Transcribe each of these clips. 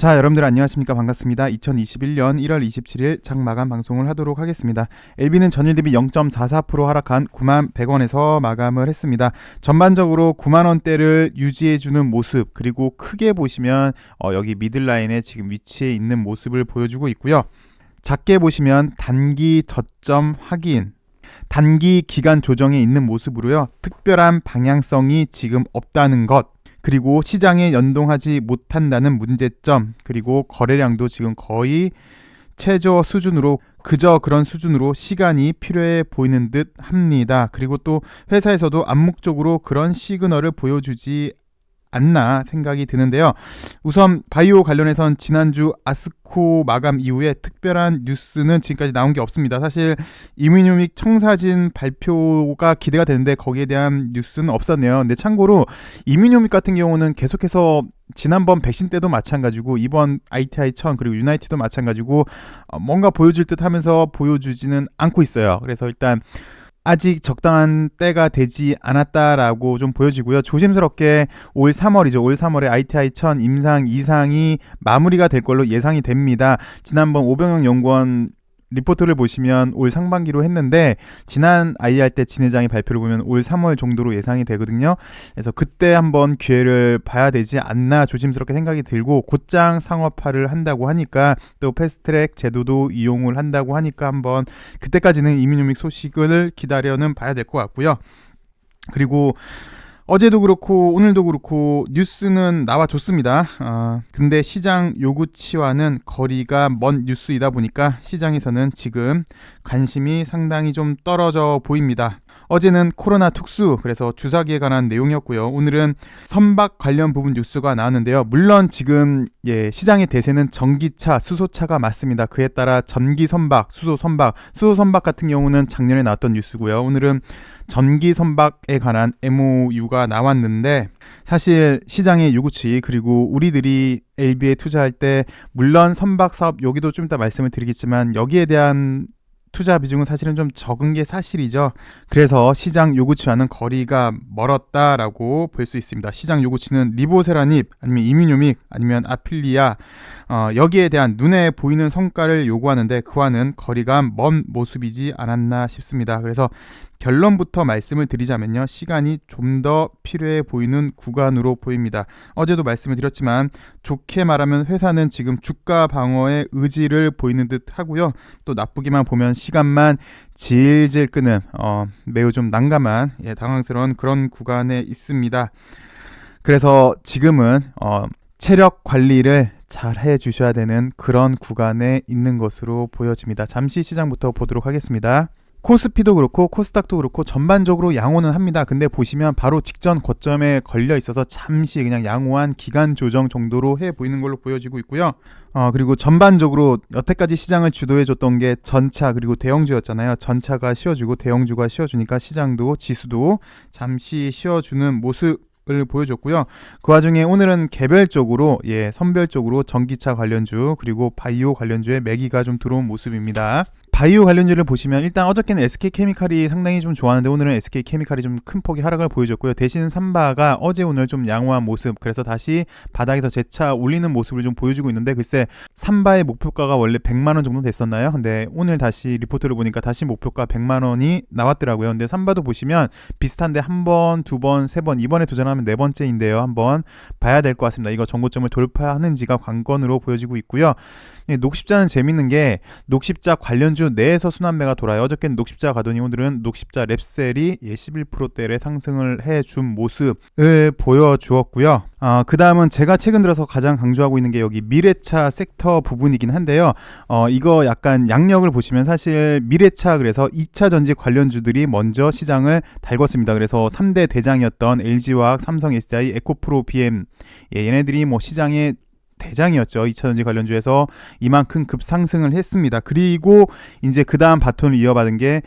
자, 여러분들 안녕하십니까? 반갑습니다. 2021년 1월 27일 장마감 방송을 하도록 하겠습니다. LB는 전일 대비 0.44% 하락한 91,100원에서 마감을 했습니다. 전반적으로 90,000원대를 유지해주는 모습, 그리고 크게 보시면 여기 미들라인에 지금 위치해 있는 모습을 보여주고 있고요. 작게 보시면 단기 저점 확인, 단기 기간 조정에 있는 모습으로요. 특별한 방향성이 지금 없다는 것, 그리고 시장에 연동하지 못한다는 문제점, 그리고 거래량도 지금 거의 최저 수준으로, 그저 그런 수준으로 시간이 필요해 보이는 듯 합니다. 그리고 또 회사에서도 암묵적으로 그런 시그널을 보여주지 않나 생각이 드는데요. 우선 바이오 관련해선 지난주 아스코 마감 이후에 특별한 뉴스는 지금까지 나온 게 없습니다. 사실 이뮤닉 청사진 발표가 기대가 되는데 거기에 대한 뉴스는 없었네요. 근데 참고로 이뮤닉 같은 경우는 계속해서 지난번 백신 때도 마찬가지고 이번 ITI-1000 그리고 유나이티도 마찬가지고 뭔가 보여줄 듯 하면서 보여주지는 않고 있어요. 그래서 일단 아직 적당한 때가 되지 않았다라고 좀 보여지고요. 조심스럽게 올 3월이죠. 올 3월에 ITI-1000 임상 2상이 마무리가 될 걸로 예상이 됩니다. 지난번 오병영 연구원 리포트를 보시면 올 상반기로 했는데 지난 IR 때 진 회장의 발표를 보면 올 3월 정도로 예상이 되거든요. 그래서 그때 한번 기회를 봐야 되지 않나 조심스럽게 생각이 들고, 곧장 상업화를 한다고 하니까 또 패스트트랙 제도도 이용을 한다고 하니까 한번 그때까지는 이뮤닉 소식을 기다려는 봐야 될 것 같고요. 그리고 어제도 그렇고 오늘도 그렇고 뉴스는 나와줬습니다. 근데 시장 요구치와는 거리가 먼 뉴스이다 보니까 시장에서는 지금 관심이 상당히 좀 떨어져 보입니다. 어제는 코로나 특수, 그래서 주사기에 관한 내용이었고요. 오늘은 선박 관련 부분 뉴스가 나왔는데요. 물론 지금 시장의 대세는 전기차, 수소차가 맞습니다. 그에 따라 전기 선박, 수소 선박 같은 경우는 작년에 나왔던 뉴스고요. 오늘은 전기 선박에 관한 MOU가 나왔는데, 사실 시장의 요구치, 그리고 우리들이 LB에 투자할 때 물론 선박 사업, 여기도 좀 이따 말씀을 드리겠지만 여기에 대한 투자 비중은 사실은 좀 적은 게 사실이죠. 그래서 시장 요구치와는 거리가 멀었다라고 볼 수 있습니다. 시장 요구치는 리보세라닙, 아니면 이뮤닉, 아니면 아필리아, 여기에 대한 눈에 보이는 성과를 요구하는데 그와는 거리가 먼 모습이지 않았나 싶습니다. 그래서 결론부터 말씀을 드리자면요, 시간이 좀 더 필요해 보이는 구간으로 보입니다. 어제도 말씀을 드렸지만 좋게 말하면 회사는 지금 주가 방어의 의지를 보이는 듯 하고요. 또 나쁘기만 보면 시간만 질질 끄는 매우 좀 난감한, 당황스러운 그런 구간에 있습니다. 그래서 지금은 체력 관리를 잘 해주셔야 되는 그런 구간에 있는 것으로 보여집니다. 잠시 시장부터 보도록 하겠습니다. 코스피도 그렇고 코스닥도 그렇고 전반적으로 양호는 합니다. 근데 보시면 바로 직전 고점에 걸려 있어서 잠시 그냥 양호한 기간 조정 정도로 해 보이는 걸로 보여지고 있고요. 그리고 전반적으로 여태까지 시장을 주도해줬던 게 전차 그리고 대형주였잖아요. 전차가 쉬어주고 대형주가 쉬어주니까 시장도 지수도 잠시 쉬어주는 모습 을 보여줬고요. 그 와중에 오늘은 개별적으로 선별적으로 전기차 관련주 그리고 바이오 관련주의 매기가 좀 들어온 모습입니다. 바이오 관련주를 보시면 일단 어저께는 SK케미칼이 상당히 좀 좋았는데 오늘은 SK케미칼이 좀 큰 폭의 하락을 보여줬고요. 대신 삼바가 어제 오늘 좀 양호한 모습, 그래서 다시 바닥에서 재차 올리는 모습을 좀 보여주고 있는데, 글쎄 삼바의 목표가가 원래 100만원 정도 됐었나요? 근데 오늘 다시 리포트를 보니까 다시 목표가 100만원이 나왔더라고요. 근데 삼바도 보시면 비슷한데 한 번, 두 번, 세 번, 이번에 도전하면 네 번째인데요. 한번 봐야 될 것 같습니다. 이거 전고점을 돌파하는지가 관건으로 보여지고 있고요. 녹십자는 재밌는 게 녹십자 관련주 내에서 순환매가 돌아요. 어저께는 녹십자 가더니 오늘은 녹십자 랩셀이 11%대의 상승을 해준 모습을 보여주었고요. 그 다음은 제가 최근 들어서 가장 강조하고 있는 게 여기 미래차 섹터 부분이긴 한데요. 이거 약간 양력을 보시면 사실 미래차, 그래서 2차 전지 관련주들이 먼저 시장을 달궜습니다. 그래서 3대 대장이었던 LG화학, 삼성 SDI, 에코프로, BM, 얘네들이 시장의 대장이었죠. 2차전지 관련주에서 이만큼 급상승을 했습니다. 그리고 이제 그 다음 바톤을 이어받은 게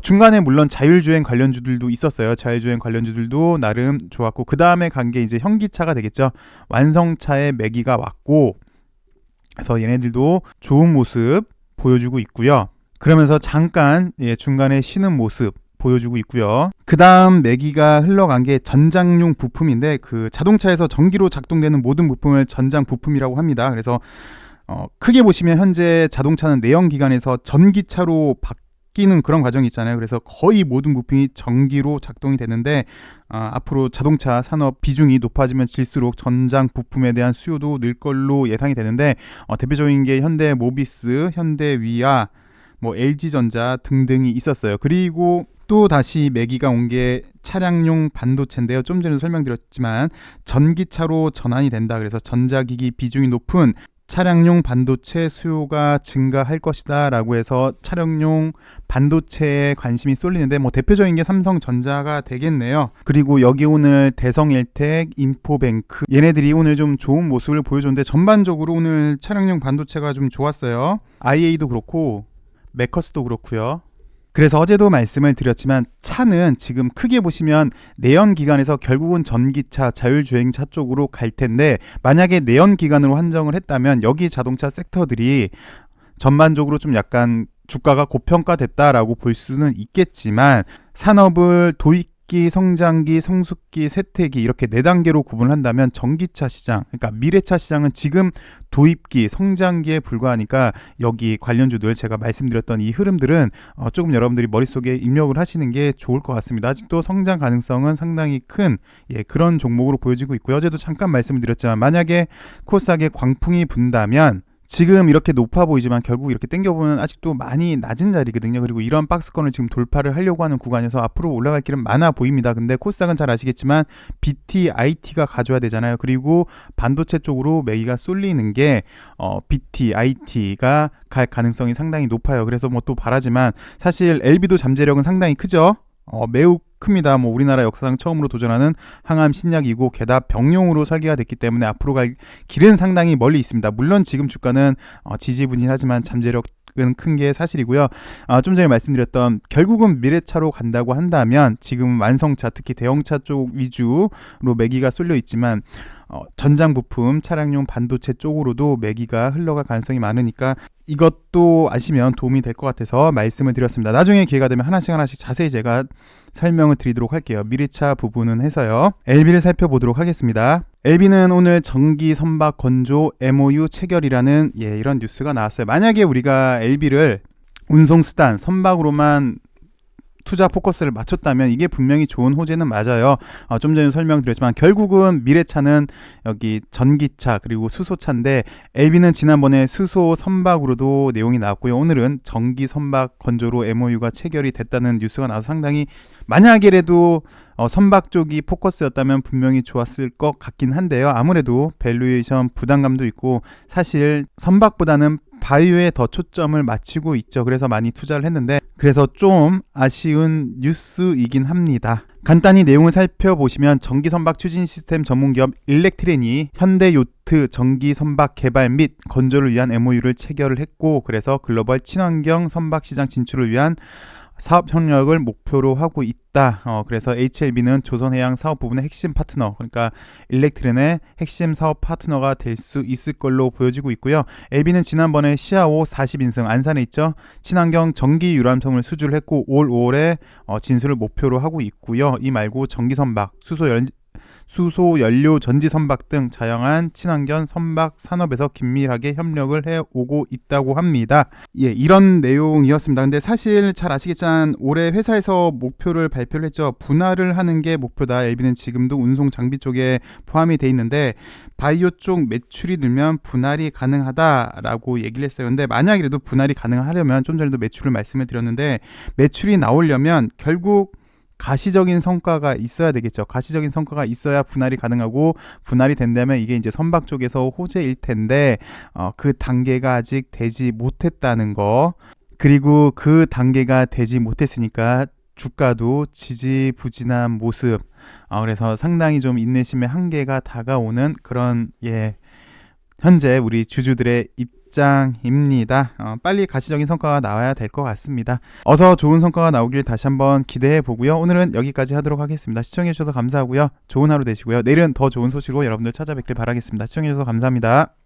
중간에 물론 자율주행 관련주들도 있었어요. 자율주행 관련주들도 나름 좋았고, 그 다음에 간 게 이제 현기차가 되겠죠. 완성차의 매기가 왔고, 그래서 얘네들도 좋은 모습 보여주고 있고요. 그러면서 잠깐 중간에 쉬는 모습 보여주고 있고요. 그 다음 매기가 흘러간 게 전장용 부품인데 그 자동차에서 전기로 작동되는 모든 부품을 전장 부품이라고 합니다. 그래서 크게 보시면 현재 자동차는 내연기관에서 전기차로 바뀌는 그런 과정이 있잖아요. 그래서 거의 모든 부품이 전기로 작동이 되는데 앞으로 자동차 산업 비중이 높아지면 질수록 전장 부품에 대한 수요도 늘 걸로 예상이 되는데 대표적인 게 현대 모비스, 현대 위아, LG전자 등등이 있었어요. 그리고 또 다시 매기가 온 게 차량용 반도체인데요. 좀 전에 설명드렸지만 전기차로 전환이 된다. 그래서 전자기기 비중이 높은 차량용 반도체 수요가 증가할 것이다 라고 해서 차량용 반도체에 관심이 쏠리는데 대표적인 게 삼성전자가 되겠네요. 그리고 여기 오늘 대성엘텍, 인포뱅크 얘네들이 오늘 좀 좋은 모습을 보여줬는데 전반적으로 오늘 차량용 반도체가 좀 좋았어요. IA도 그렇고 메커스도 그렇고요. 그래서 어제도 말씀을 드렸지만 차는 지금 크게 보시면 내연기관에서 결국은 전기차, 자율주행차 쪽으로 갈 텐데 만약에 내연기관으로 한정을 했다면 여기 자동차 섹터들이 전반적으로 좀 약간 주가가 고평가됐다라고 볼 수는 있겠지만 산업을 도입기, 성장기, 성숙기, 쇠퇴기 이렇게 4단계로 구분한다면 전기차 시장, 그러니까 미래차 시장은 지금 도입기, 성장기에 불과하니까 여기 관련주들 제가 말씀드렸던 이 흐름들은 조금 여러분들이 머릿속에 입력을 하시는 게 좋을 것 같습니다. 아직도 성장 가능성은 상당히 큰 그런 종목으로 보여지고 있고요. 어제도 잠깐 말씀을 드렸지만 만약에 코스닥에 광풍이 분다면 지금 이렇게 높아 보이지만 결국 이렇게 땡겨보면 아직도 많이 낮은 자리거든요. 그리고 이런 박스권을 지금 돌파를 하려고 하는 구간에서 앞으로 올라갈 길은 많아 보입니다. 근데 코스닥은 잘 아시겠지만 BT, IT가 가져야 되잖아요. 그리고 반도체 쪽으로 매기가 쏠리는 게 BT, IT가 갈 가능성이 상당히 높아요. 그래서 또 바라지만 사실 LB도 잠재력은 상당히 크죠. 매우 큽니다. 우리나라 역사상 처음으로 도전하는 항암 신약이고 게다가 병용으로 설계가 됐기 때문에 앞으로 갈 길은 상당히 멀리 있습니다. 물론 지금 주가는 지지부진하지만 잠재력은 큰 게 사실이고요. 좀 전에 말씀드렸던 결국은 미래차로 간다고 한다면 지금 완성차 특히 대형차 쪽 위주로 매기가 쏠려 있지만 전장 부품, 차량용 반도체 쪽으로도 매기가 흘러갈 가능성이 많으니까 이것도 아시면 도움이 될 것 같아서 말씀을 드렸습니다. 나중에 기회가 되면 하나씩 자세히 제가 설명을 드리도록 할게요. 미래차 부분은 해서요. LB를 살펴보도록 하겠습니다. LB는 오늘 전기 선박 건조 MOU 체결이라는 이런 뉴스가 나왔어요. 만약에 우리가 LB를 운송수단, 선박으로만 투자 포커스를 맞췄다면 이게 분명히 좋은 호재는 맞아요. 좀 전에 설명드렸지만 결국은 미래차는 여기 전기차 그리고 수소차인데 LB는 지난번에 수소 선박으로도 내용이 나왔고요. 오늘은 전기 선박 건조로 MOU가 체결이 됐다는 뉴스가 나와서 상당히 만약에라도 선박 쪽이 포커스였다면 분명히 좋았을 것 같긴 한데요. 아무래도 밸류에이션 부담감도 있고 사실 선박보다는 바이오에 더 초점을 맞추고 있죠. 그래서 많이 투자를 했는데 그래서 좀 아쉬운 뉴스이긴 합니다. 간단히 내용을 살펴보시면 전기선박 추진 시스템 전문기업 일렉트렌이 현대요트 전기선박 개발 및 건조를 위한 MOU를 체결을 했고 그래서 글로벌 친환경 선박 시장 진출을 위한 사업 협력을 목표로 하고 있다. 그래서 HLB는 조선해양 사업 부분의 핵심 파트너, 그러니까 일렉트렌의 핵심 사업 파트너가 될 수 있을 걸로 보여지고 있고요. LB는 지난번에 시아오 40인승 안산에 있죠. 친환경 전기 유람선을 수주를 했고 올 5월에 진수를 목표로 하고 있고요. 이 말고 전기선박, 수소 연료 전지 선박 등 다양한 친환경 선박 산업에서 긴밀하게 협력을 해오고 있다고 합니다. 이런 내용이었습니다. 근데 사실 잘 아시겠지만 올해 회사에서 목표를 발표를 했죠. 분할을 하는 게 목표다. LB는 지금도 운송 장비 쪽에 포함이 돼 있는데 바이오 쪽 매출이 늘면 분할이 가능하다라고 얘기를 했어요. 근데 만약이라도 분할이 가능하려면 좀 전에도 매출을 말씀을 드렸는데 매출이 나오려면 결국 가시적인 성과가 있어야 되겠죠. 가시적인 성과가 있어야 분할이 가능하고 분할이 된다면 이게 이제 선박 쪽에서 호재일 텐데 그 단계가 아직 되지 못했다는 거, 그리고 그 단계가 되지 못했으니까 주가도 지지부진한 모습, 그래서 상당히 좀 인내심의 한계가 다가오는 그런 현재 우리 주주들의 입장입니다. 빨리 가시적인 성과가 나와야 될 것 같습니다. 어서 좋은 성과가 나오길 다시 한번 기대해 보고요. 오늘은 여기까지 하도록 하겠습니다. 시청해 주셔서 감사하고요. 좋은 하루 되시고요. 내일은 더 좋은 소식으로 여러분들 찾아뵙길 바라겠습니다. 시청해 주셔서 감사합니다.